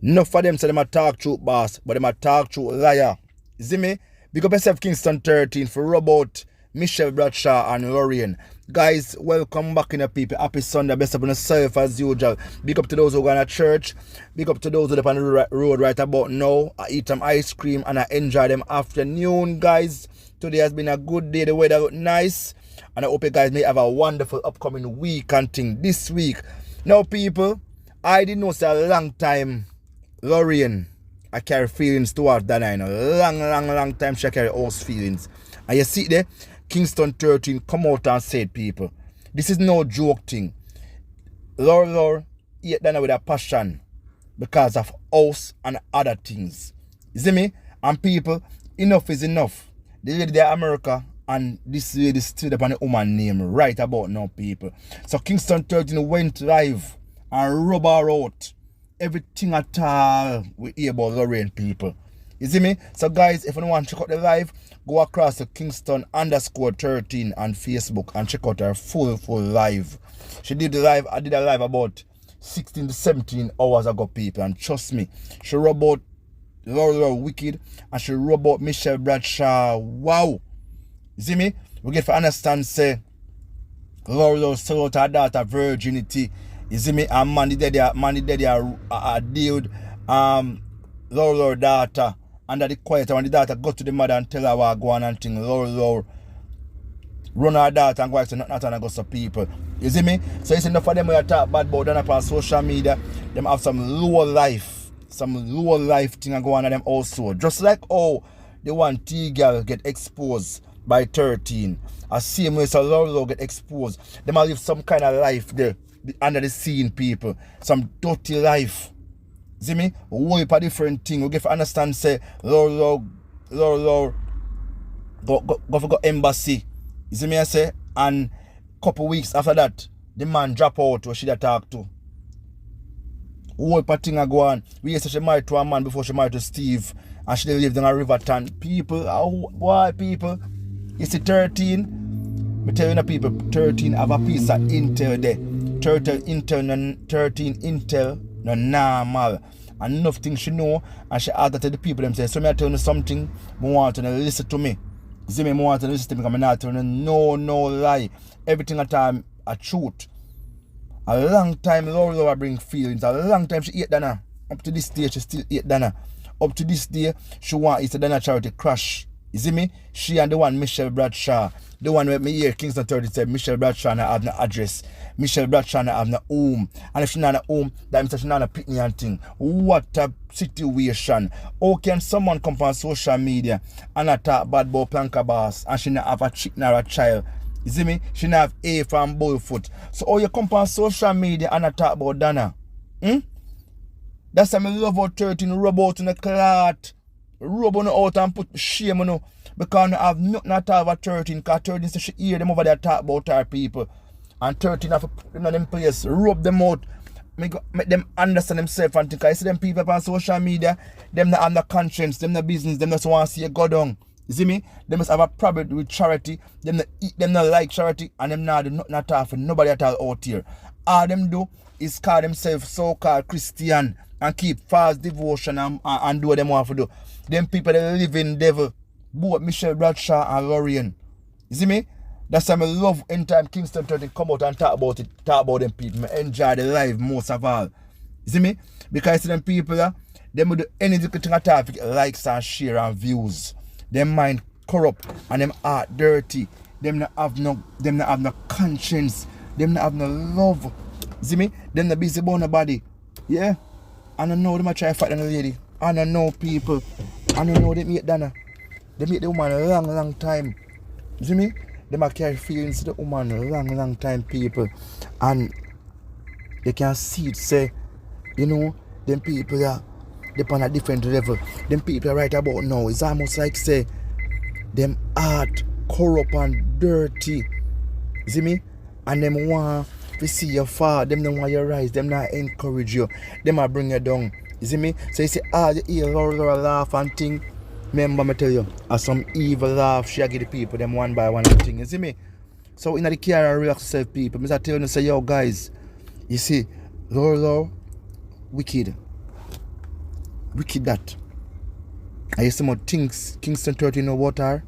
Enough for them say them a talk truth boss, but them a talk truth liar. You see me? Big up yourself Kingston 13 for Robot, Michelle Bradshaw and Lorraine. Guys, welcome back in the people. Happy Sunday. Best up on yourself as usual. Big up to those who go to church. Big up to those who are on the road right about now. I eat some ice cream and I enjoy them afternoon, guys. Today has been a good day. The weather look nice. And I hope you guys may have a wonderful upcoming week and thing this week. Now, people, I didn't know for a long time Lorraine, I carry feelings towards that. I know. Long time she carry those feelings. And you see there, Kingston 13 come out and said, people, this is no joke thing. Lord, hate Dana with a passion because of us and other things. You see me? And people, enough is enough. The lady there America and this lady still upon the woman name right about now, people. So Kingston 13 went live and rub her out. Everything at all we hear about Lorraine, people. You see me? So guys, if you want to check out the live, go across to Kingston_13 on Facebook and check out her full live. She did the live, I did a live about 16 to 17 hours ago, people, and trust me, she rub out Lord Wicked and she rub out Michelle Bradshaw. Wow. You see me? We get to understand, say, Lord sell out her daughter virginity. You see me? And man did there deal Lord daughter under the quiet when the daughter go to the mother and tell her what go on and thing. Lord run her daughter and go to nothing and go to people. You see me? So it's enough for them when you talk bad about them on social media. Them have some low life thing go on at them also. Just like oh the one T-girl get exposed by 13. A same way so Lord get exposed. Them will live some kind of life there. Under the scene, people, some dirty life. See me? We a different thing. We get to understand, say, Lord, go embassy. You see me? I say, and couple weeks after that, the man drop out where she talk to. Whole thing go on. We used to she married to a man before she married to Steve, and she lived in a Riverton. People, why people? You see 13? I tell you, people, 13 have a piece of intel there. 13 intel no normal and enough things she know and she asked that to the people them say so me I tell you something I want to listen to me. You see me, I want to listen to me because I'm not telling you no lie. Everything at time a truth. A long time Lord bring feelings. A long time she ate Dana. Up to this day she still ate Dana. Up to this day she want it's a Dana charity crash. You see me? She and the one Michelle Bradshaw. The one with me here, Kingston 30 said Michelle Bradshaw have no address. Michelle Bradshaw have no home. And if she not a home, that means she not a picnic and thing. What a situation. How can someone come on social media and talk bad about Planka Boss and she not have a chick nor a child? You see me? She not have A from Bullfoot. So how you come on social media and talk about Dana? That's why I love how 13 rub out in the clot. Rub on out and put shame on her. Because I have nothing at all about 13. Because 13 says she hear them over there talk about our people. And 13 have to put them in them place. Rub them out. Make them understand themselves and think. I see them people on social media. Them not have no conscience. Them no business. Them just want to see you go down. You see me? They must have a problem with charity. Them not like charity. And them not do nothing at all for nobody at all out here. All them do is call themselves so-called Christian. And keep false devotion and do what them want to do. Them people that live in devil. Both Michelle Bradshaw and Lorraine. You see me? That's why I love anytime Kingston 13 come out and talk about it. Talk about them people. I enjoy the life most of all. You see me? Because I see them people them will do anything at all for likes and share and views. Them mind corrupt and them heart dirty. Them not have no conscience. Them not have no love. You see me? Them not busy about nobody. Yeah? I don't know them I try to fight on the lady. I don't know people. I don't know them eat Dana. They meet the woman a long time. You see me? They might carry feelings to the woman a long time, people. And they can see it, say, you know, them people are on a different level. Them people are right about now. It's almost like, say, them heart corrupt and dirty. You see me? And them want to see you fall. Them don't want you rise. Them not encourage you. Them might bring you down. You see me? So you see, you hear Laura laugh and thing. Remember me tell you, as some evil laugh, she give the people them one by one thing. You see me? So in the care and relax yourself, people. I tell you, say, yo guys, you see, Lord, wicked. Wicked that. I used to more things Kingston 13 no water.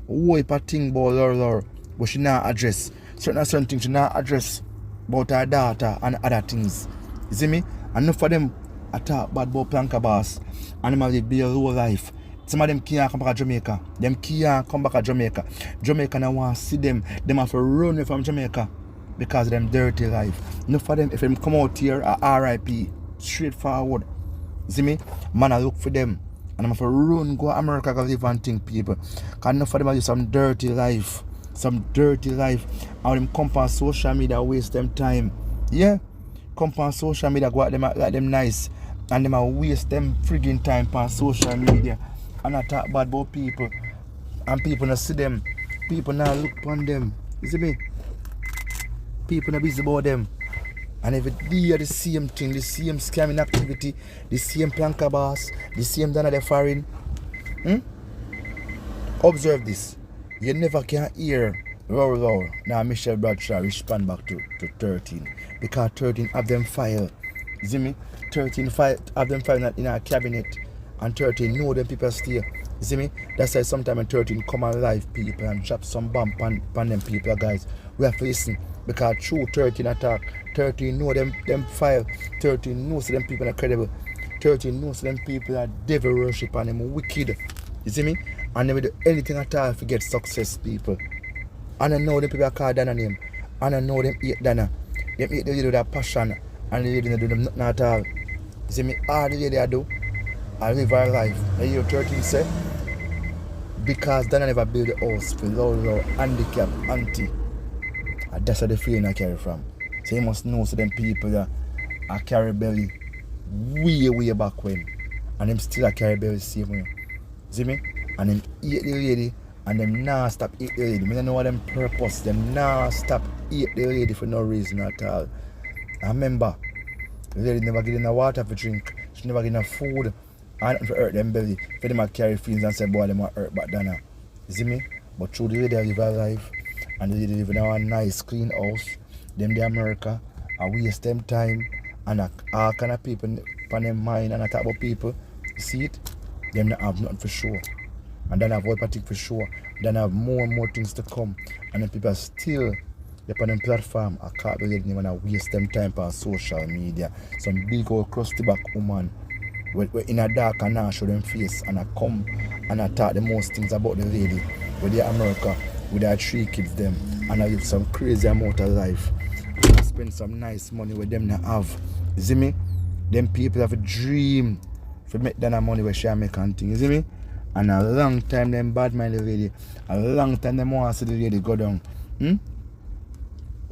Wipe a thing about her, but she not address. Certain things she not address about her daughter and other things. You see me? And enough of them attack bad about Planka Boss and them have to build a whole life. Some of them can't come back to Jamaica. Them can't come back to Jamaica. Jamaica now want to see them. Them have to run away from Jamaica because of them dirty life. Enough of them, if them come out here at RIP, straightforward. You see me? Man, I look for them. And I'm have to run, go to America, go live and think, people. Because enough of them have some dirty life. Some dirty life. And them come on social media, waste them time. Yeah? Come on social media, go at them like them nice. And them waste them friggin' time on social media. And I talk bad about people. And people not see them. People not look upon them. You see me? People not busy about them. And every day the same thing, the same scamming activity, the same Planka Boss, the same done at the foreign. Observe this. You never can hear roar. Now Michelle Bradshaw respond back to 13. Because 13 have them file. You see me? 13 have them file in our cabinet. And 13 know them people stay. You see me? That's why sometimes 13 come alive people and drop some bomb on them people, guys. We have to listen. Because true 13 attack. 13 know them file. 13 knows them people are credible. 13 knows them people are devil worship and them wicked. You see me? And they will do anything at all to get success, people. And I know them people are called Dana name. And I know them eat Dana. Them eat the lady with that passion. And the lady don't do them nothing at all. You see me? All the lady I do, I live her life. The year 13 say, because Dana never build a house for low handicap auntie. And that's how the feeling I carry from. So you must know so them people that I carry belly way back when. And them still I carry belly the same way. See me? And them eat the lady and them nah stop eat the lady. I don't know what them purpose. Them nah stop eat the lady for no reason at all. I remember the lady never get enough water for drink. She never get enough food. And for hurt them belly. For them I carry feelings and say boy them are hurt back then. You see me? But through the lady I live her life. And they live in a nice clean house. Them the America, I waste them time and all kind of people on them mind and I talk about people. You see it? Them not have nothing for sure. And then I have one particular for sure. Then I have more and more things to come. And then people are still up on them platform. I can't believe them and I waste them time on social media. Some big old crusty back woman we're in a dark and I show them face and I come and I talk the most things about the lady with the America. With our 3 kids them and I live some crazy amount of life. And I spend some nice money with them that have. You see me? Them people have a dream to make that money with Jamaican thing. You see me? And a long time them bad mind the lady. A long time them want to see the lady go down.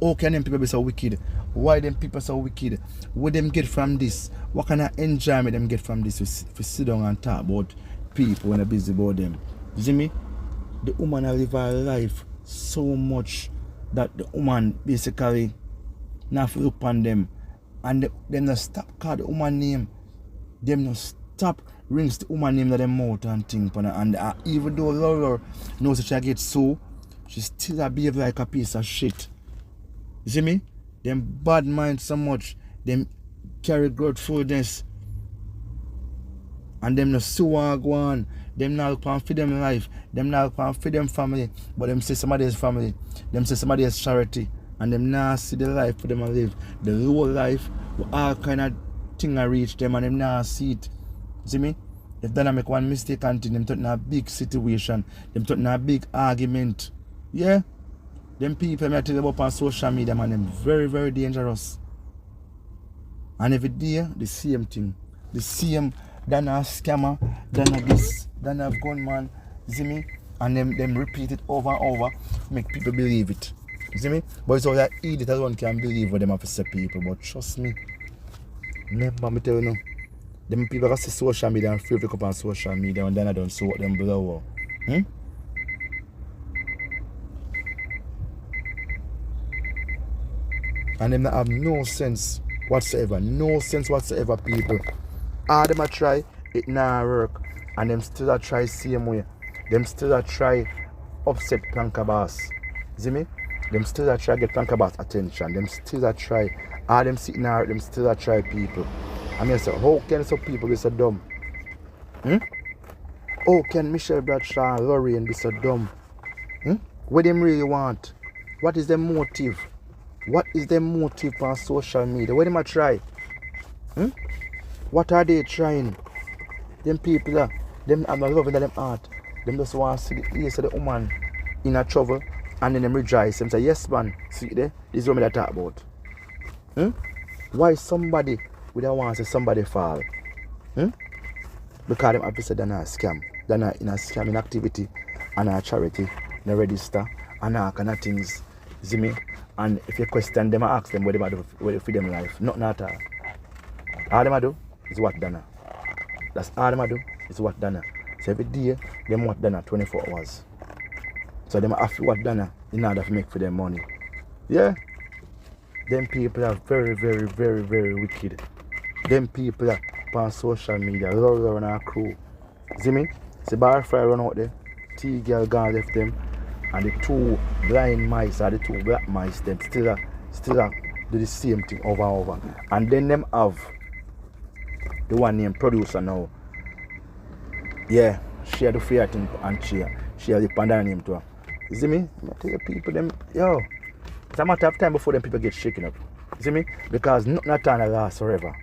How can them people be so wicked? Why them people so wicked? What them get from this? What kind of enjoyment them get from this? If sit down and talk about people when they're busy about them. You see me? The woman has lived her life so much that the woman basically not look upon them. And them not stop call the woman name. Them not stop rings the woman name that them mouth and thing. And even though Laura knows that she gets so, she still behave like a piece of shit. You see me? Them bad mind so much. Them carry grudgefulness. And them no so go on. Them not look for them life. Them not look for them family. But them say somebody else family. Them say somebody else charity. And them not see the life for them to live. The low life with all kind of thing I reach them and them not see it. See me? If they make one mistake and them talking a big situation. Them talking a big argument. Yeah? Them people I tell you about on social media, man, them very dangerous. And every day the same thing. The same than a scammer, than a this, than a gunman, you see me? And them repeat it over and over, make people believe it. You see me? But it's all that idiot alone can believe what them have to say people. But trust me, never me tell you no. Them people that see social media and feel pick up on social media and then I don't see what them blow out. And them not have no sense whatsoever. No sense whatsoever, people. All them a try, it not work. And them still a try same way. Them still a try upset Planka Boss. See me? Them still a try get Planka Boss attention. Them still a try. All them sitting there, them still a try people. I mean, so how can some people be so dumb? Oh, can Michelle Bradshaw and Lorraine be so dumb? What them really want? What is their motive? What is their motive on social media? What them a try? What are they trying? Them people are, them have a love in them heart. Them just want to see the ears of the woman in a trouble and then them rejoice. Them say, yes man, see there? This is what I talk about. Why somebody would want to see somebody fall? Because them have to say they're not a scam. They're not in a scamming activity and a charity, they register and all kind of things. You see me? And if you question them, ask them what they do for them life. Nothing at all. All them do is what done. That's all them do is what done. So every day, them what done 24 hours. So them have to what done in order to make for them money. Yeah? Them people are very, very, very, very wicked. Them people are on social media, Laura and her crew. See me? See bar fry run out there, T-girl gone left them, and the two blind mice or the two black mice them still do the same thing over and over. And then them have the one named producer now. Yeah, she had the fear thing and she had the panda name to her. You see me? I tell you people them, yo, it's a matter of time before them people get shaken up. You see me? Because nothing at all lasts forever.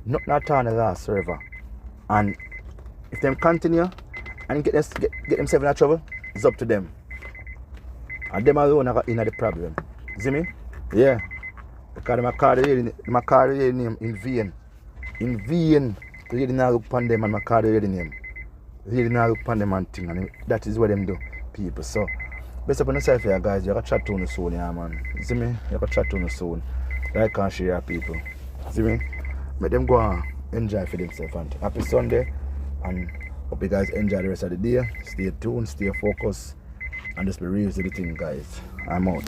Nothing at all lasts forever. And if them continue and get themselves in trouble, it's up to them. And them alone are in the problem. You see me? Yeah. Because them call the name in vain. In vain. The lady now look upon them and I call the lady name. The lady now look upon them and thing. And that is what them do, people. So, best up on yourself here, guys. You can chat to us soon, yeah, man. You see me? You can chat to us soon. Like and share, people. You see me? Let them go and enjoy for themselves. And happy Sunday. And hope you guys enjoy the rest of the day. Stay tuned, stay focused, and just be real with the thing, guys. I'm out.